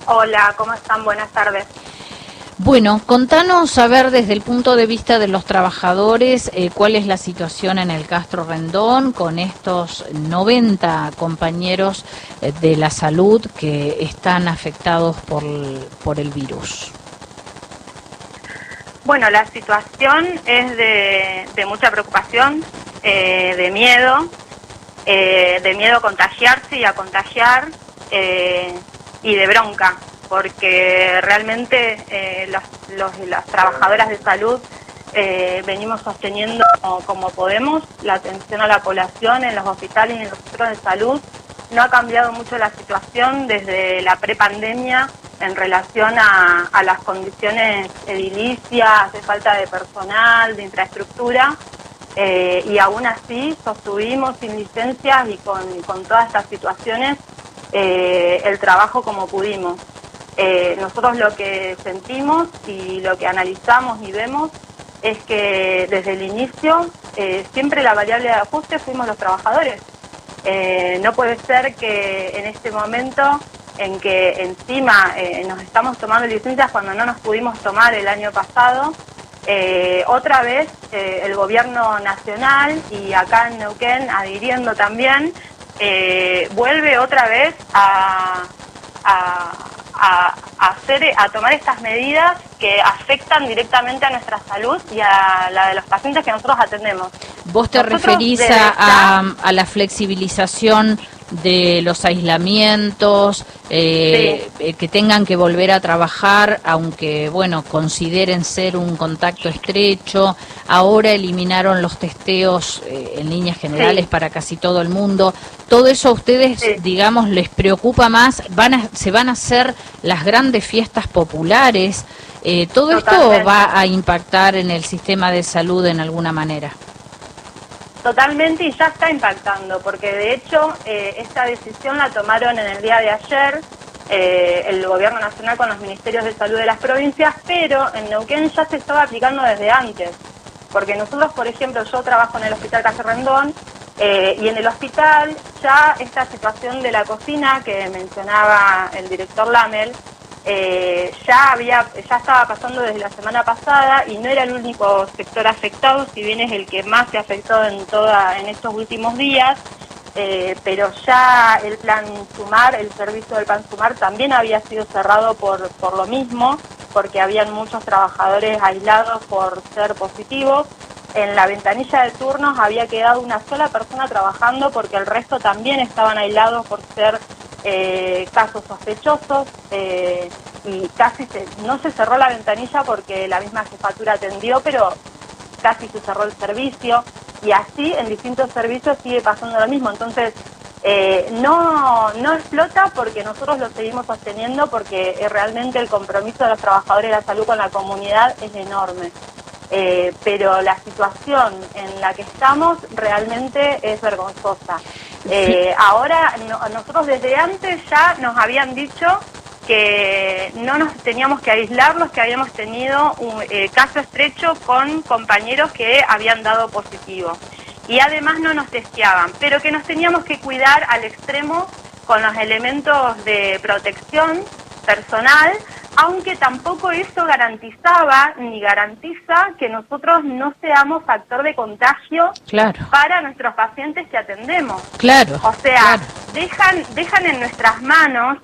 Hola, ¿cómo están? Buenas tardes. Bueno, contanos, a ver, desde el punto de vista de los trabajadores, cuál es la situación en el Castro Rendón con estos 90 compañeros de la salud que están afectados por el virus. Bueno, la situación es de mucha preocupación, de miedo a contagiarse y a contagiar, y de bronca, porque realmente las trabajadoras de salud venimos sosteniendo como podemos la atención a la población en los hospitales y en los centros de salud. No ha cambiado mucho la situación desde la prepandemia en relación a las condiciones edilicias, de falta de personal, de infraestructura, y aún así sostuvimos sin licencias y con todas estas situaciones el trabajo como pudimos. Nosotros lo que sentimos y lo que analizamos y vemos es que desde el inicio siempre la variable de ajuste fuimos los trabajadores. No puede ser que en este momento en que encima nos estamos tomando licencias cuando no nos pudimos tomar el año pasado, otra vez el gobierno nacional y acá en Neuquén adhiriendo también, vuelve otra vez a tomar estas medidas que afectan directamente a nuestra salud y a la de los pacientes que nosotros atendemos. ¿Vos te referís a la flexibilización de los aislamientos, que tengan que volver a trabajar, aunque, bueno, consideren ser un contacto estrecho? Ahora eliminaron los testeos en líneas generales para casi todo el mundo. ¿Todo eso a ustedes, digamos, les preocupa más? ¿Se van a hacer las grandes fiestas populares? ¿Todo esto va a impactar en el sistema de salud en alguna manera? Totalmente, y ya está impactando, porque de hecho esta decisión la tomaron en el día de ayer el gobierno nacional con los ministerios de salud de las provincias, pero en Neuquén ya se estaba aplicando desde antes, porque nosotros, por ejemplo, yo trabajo en el Hospital Castro Rendón, y en el hospital ya esta situación de la cocina que mencionaba el director Lamel, ya estaba pasando desde la semana pasada y no era el único sector afectado, si bien es el que más se afectó en estos últimos días, pero ya el plan Sumar, el servicio del plan Sumar también había sido cerrado por lo mismo, porque habían muchos trabajadores aislados por ser positivos. En la ventanilla de turnos había quedado una sola persona trabajando porque el resto también estaban aislados por ser casos sospechosos, y casi no se cerró la ventanilla porque la misma jefatura atendió, pero casi se cerró el servicio, y así en distintos servicios sigue pasando lo mismo. Entonces no explota porque nosotros lo seguimos sosteniendo, porque realmente el compromiso de los trabajadores de la salud con la comunidad es enorme. Pero la situación en la que estamos realmente es vergonzosa. Ahora, nosotros desde antes ya nos habían dicho que no nos teníamos que aislar los que habíamos tenido un caso estrecho con compañeros que habían dado positivo. Y además no nos testeaban, pero que nos teníamos que cuidar al extremo con los elementos de protección personal, aunque tampoco eso garantizaba ni garantiza que nosotros no seamos factor de contagio para nuestros pacientes que atendemos. O sea, dejan en nuestras manos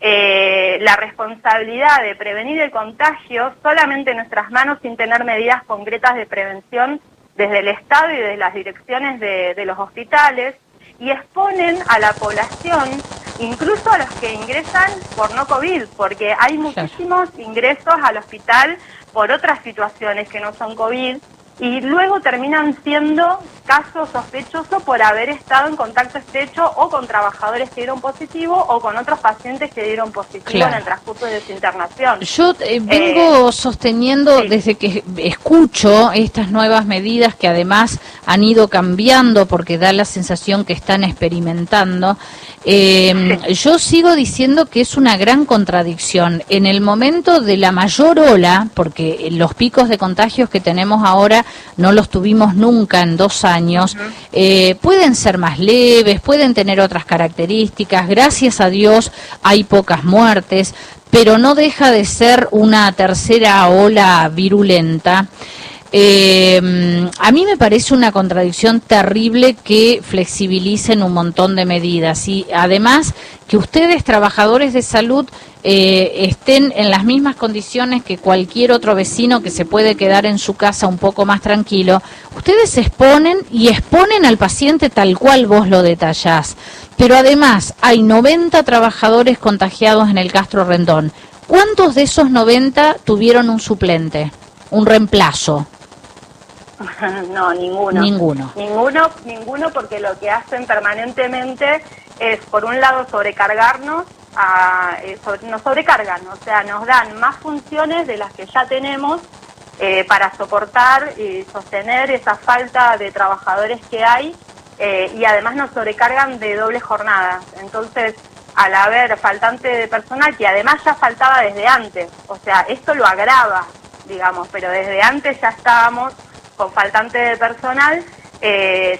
la responsabilidad de prevenir el contagio solamente en nuestras manos, sin tener medidas concretas de prevención desde el Estado y desde las direcciones de los hospitales, y exponen a la población, incluso a los que ingresan por no COVID, porque hay muchísimos ingresos al hospital por otras situaciones que no son COVID, y luego terminan siendo casos sospechosos por haber estado en contacto estrecho o con trabajadores que dieron positivo o con otros pacientes que dieron positivo en el transcurso de su internación. Yo vengo sosteniendo desde que escucho estas nuevas medidas, que además han ido cambiando porque da la sensación que están experimentando. Yo sigo diciendo que es una gran contradicción. En el momento de la mayor ola, porque los picos de contagios que tenemos ahora no los tuvimos nunca en 2 años, años, pueden ser más leves, pueden tener otras características, gracias a Dios hay pocas muertes, pero no deja de ser una tercera ola virulenta. A mí me parece una contradicción terrible que flexibilicen un montón de medidas y además que ustedes, trabajadores de salud, estén en las mismas condiciones que cualquier otro vecino que se puede quedar en su casa un poco más tranquilo. Ustedes se exponen y exponen al paciente tal cual vos lo detallás, pero además hay 90 trabajadores contagiados en el Castro Rendón. ¿Cuántos de esos 90 tuvieron un suplente, un reemplazo? No, ninguno. Ninguno, porque lo que hacen permanentemente es, por un lado, sobrecargarnos, nos sobrecargan, o sea, nos dan más funciones de las que ya tenemos para soportar y sostener esa falta de trabajadores que hay, y además nos sobrecargan de doble jornada. Entonces, al haber faltante de personal, que además ya faltaba desde antes, o sea, esto lo agrava, digamos, pero desde antes ya estábamos con faltante de personal,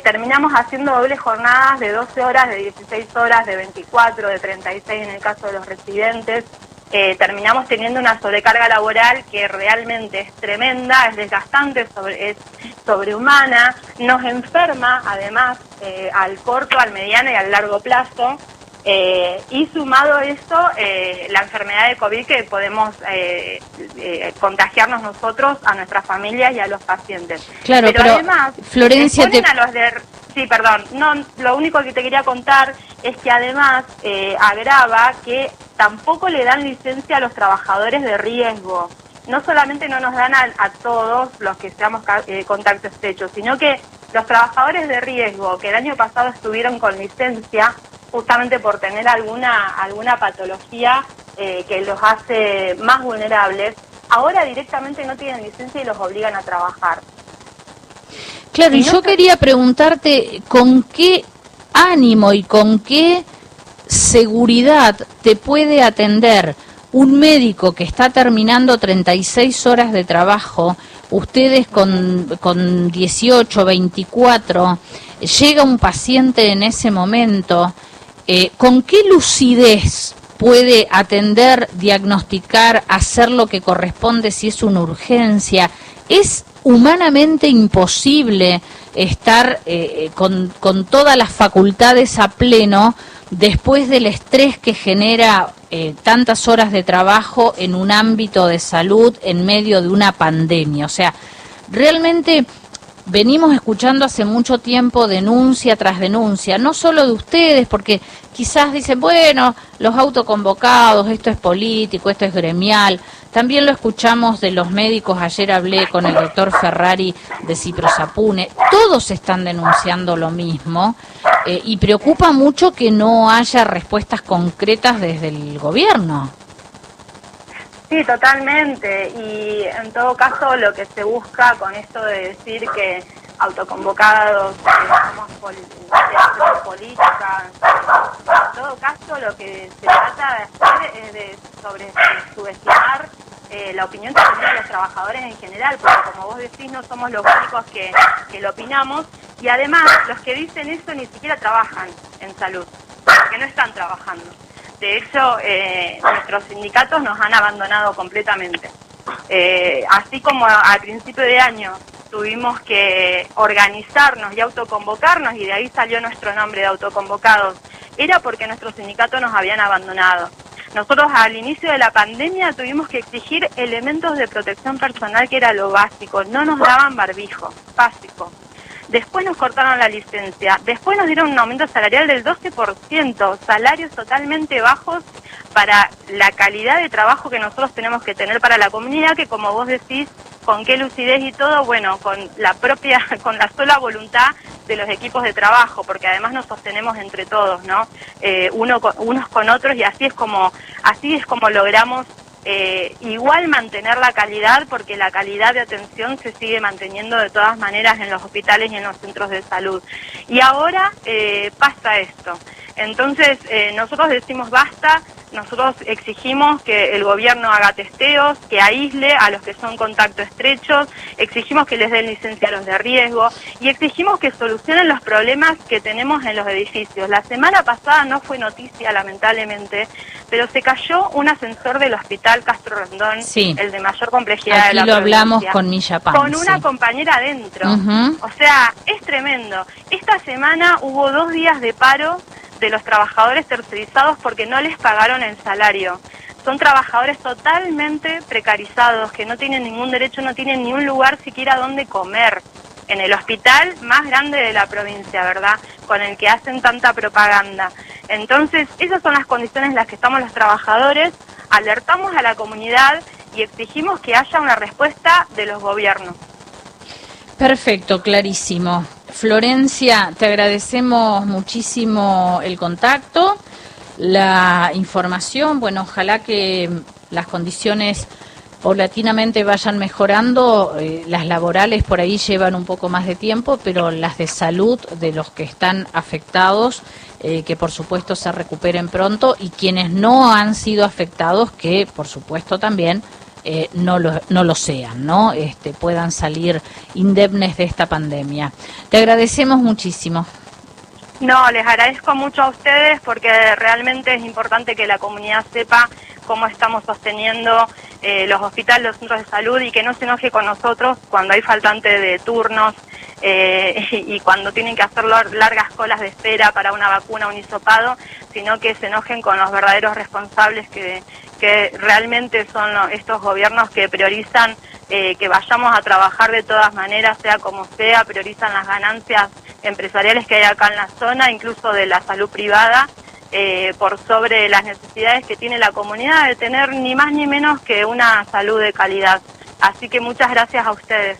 terminamos haciendo dobles jornadas de 12 horas, de 16 horas, de 24, de 36 en el caso de los residentes. Terminamos teniendo una sobrecarga laboral que realmente es tremenda, es desgastante, es sobrehumana, nos enferma además al corto, al mediano y al largo plazo. Y sumado a eso, la enfermedad de COVID que podemos contagiarnos nosotros, a nuestras familias y a los pacientes. Claro, pero además, Florencia, lo único que te quería contar es que además agrava que tampoco le dan licencia a los trabajadores de riesgo. No solamente no nos dan a todos los que seamos contacto estrecho, sino que los trabajadores de riesgo que el año pasado estuvieron con licencia, justamente por tener alguna patología que los hace más vulnerables, ahora directamente no tienen licencia y los obligan a trabajar. Claro, y yo quería preguntarte con qué ánimo y con qué seguridad te puede atender un médico que está terminando 36 horas de trabajo, ustedes con 18, 24, llega un paciente en ese momento. ¿Con qué lucidez puede atender, diagnosticar, hacer lo que corresponde si es una urgencia? ¿Es humanamente imposible estar con todas las facultades a pleno después del estrés que genera tantas horas de trabajo en un ámbito de salud en medio de una pandemia? O sea, realmente venimos escuchando hace mucho tiempo denuncia tras denuncia, no solo de ustedes, porque quizás dicen, bueno, los autoconvocados, esto es político, esto es gremial. También lo escuchamos de los médicos, ayer hablé con el doctor Ferrari de Ciprosapune, todos están denunciando lo mismo, y preocupa mucho que no haya respuestas concretas desde el gobierno. Sí, totalmente, y en todo caso lo que se busca con esto de decir que autoconvocados somos política, en todo caso lo que se trata de hacer es de subestimar la opinión que tienen los trabajadores en general, porque como vos decís no somos los únicos que lo opinamos, y además los que dicen eso ni siquiera trabajan en salud, porque no están trabajando. De hecho, nuestros sindicatos nos han abandonado completamente. Así como al principio de año tuvimos que organizarnos y autoconvocarnos, y de ahí salió nuestro nombre de autoconvocados, era porque nuestros sindicatos nos habían abandonado. Nosotros al inicio de la pandemia tuvimos que exigir elementos de protección personal, que era lo básico. No nos daban barbijo, básico. Después nos cortaron la licencia, después nos dieron un aumento salarial del 12%, salarios totalmente bajos para la calidad de trabajo que nosotros tenemos que tener para la comunidad, que como vos decís, con qué lucidez y todo, bueno, con la sola voluntad de los equipos de trabajo, porque además nos sostenemos entre todos, ¿no? Unos con otros, y así es como logramos igual mantener la calidad, porque la calidad de atención se sigue manteniendo de todas maneras en los hospitales y en los centros de salud. Y ahora pasa esto. Entonces nosotros decimos basta nosotros exigimos que el gobierno haga testeos, que aísle a los que son contacto estrechos, exigimos que les den licencia a los de riesgo y exigimos que solucionen los problemas que tenemos en los edificios. La semana pasada no fue noticia, lamentablemente, pero se cayó un ascensor del Hospital Castro Rondón, sí, el de mayor complejidad de la aquí lo provincia, hablamos con Milla Pan, con una sí, compañera adentro. Uh-huh. O sea, es tremendo. Esta semana hubo 2 días de paro de los trabajadores tercerizados porque no les pagaron el salario. Son trabajadores totalmente precarizados, que no tienen ningún derecho, no tienen ni un lugar siquiera donde comer, en el hospital más grande de la provincia, ¿verdad?, con el que hacen tanta propaganda. Entonces, esas son las condiciones en las que estamos los trabajadores, alertamos a la comunidad y exigimos que haya una respuesta de los gobiernos. Perfecto, clarísimo. Florencia, te agradecemos muchísimo el contacto, la información. Bueno, ojalá que las condiciones paulatinamente vayan mejorando. Las laborales por ahí llevan un poco más de tiempo, pero las de salud de los que están afectados, que por supuesto se recuperen pronto, y quienes no han sido afectados, que por supuesto también no lo sean, ¿no? Puedan salir indemnes de esta pandemia. Te agradecemos muchísimo. No, les agradezco mucho a ustedes porque realmente es importante que la comunidad sepa cómo estamos sosteniendo los hospitales, los centros de salud, y que no se enoje con nosotros cuando hay faltante de turnos y cuando tienen que hacer largas colas de espera para una vacuna, un hisopado, sino que se enojen con los verdaderos responsables que realmente son estos gobiernos que priorizan que vayamos a trabajar de todas maneras, sea como sea, priorizan las ganancias empresariales que hay acá en la zona, incluso de la salud privada, por sobre las necesidades que tiene la comunidad de tener ni más ni menos que una salud de calidad. Así que muchas gracias a ustedes.